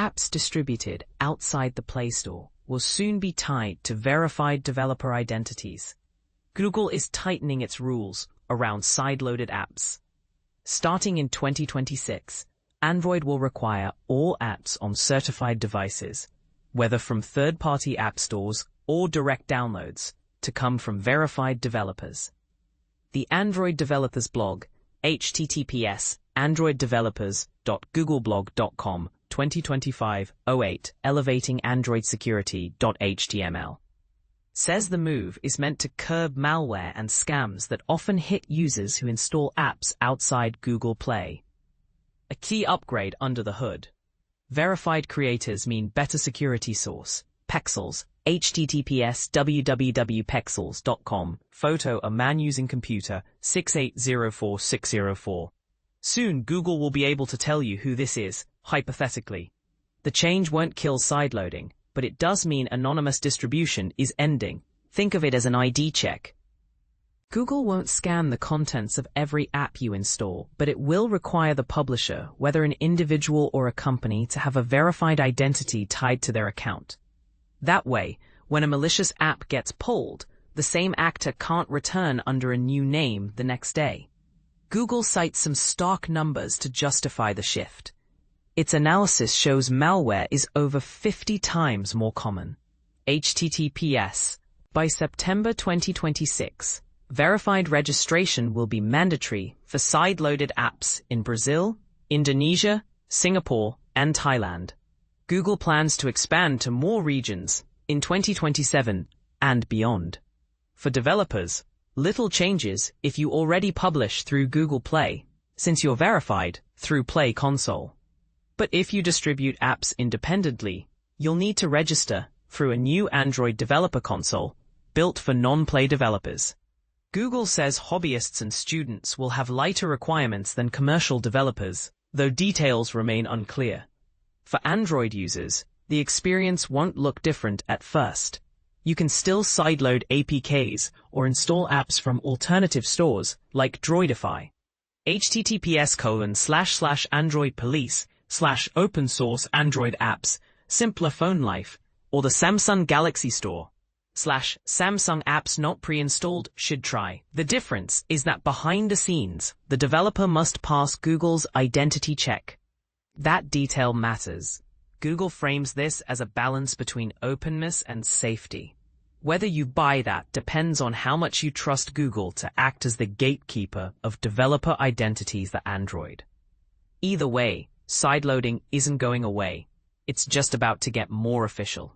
Apps distributed outside the Play Store will soon be tied to verified developer identities. Google is tightening its rules around sideloaded apps. Starting in 2026, Android will require all apps on certified devices, whether from third-party app stores or direct downloads, to come from verified developers. The Android Developers blog, https://androiddevelopers.googleblog.com 2025-08 Elevating Android Security.html, says the move is meant to curb malware and scams that often hit users who install apps outside Google Play. A key upgrade under the hood. Verified creators mean better security source. Pexels, https://www.pexels.com, photo a man using computer 6804604. Soon Google will be able to tell you who this is, hypothetically. The change won't kill sideloading, but it does mean anonymous distribution is ending. Think of it as an ID check. Google won't scan the contents of every app you install, but it will require the publisher, whether an individual or a company, to have a verified identity tied to their account. That way, when a malicious app gets pulled, the same actor can't return under a new name the next day. Google cites some stark numbers to justify the shift. Its analysis shows malware is over 50 times more common. https: by September 2026, verified registration will be mandatory for sideloaded apps in Brazil, Indonesia, Singapore, and Thailand. Google plans to expand to more regions in 2027 and beyond. For developers, little changes if you already publish through Google Play, since you're verified through Play Console. But if you distribute apps independently, you'll need to register through a new Android developer console built for non-Play developers. Google says hobbyists and students will have lighter requirements than commercial developers, though details remain unclear. For Android users, the experience won't look different at first. You can still sideload APKs or install apps from alternative stores like Droidify. https://androidpolice/open source Android apps, simpler phone life, or the Samsung Galaxy Store /Samsung apps not pre-installed should try. The difference is that behind the scenes, the developer must pass Google's identity check. That detail matters. Google frames this as a balance between openness and safety. Whether you buy that depends on how much you trust Google to act as the gatekeeper of developer identities for Android. Either way, sideloading isn't going away. It's just about to get more official.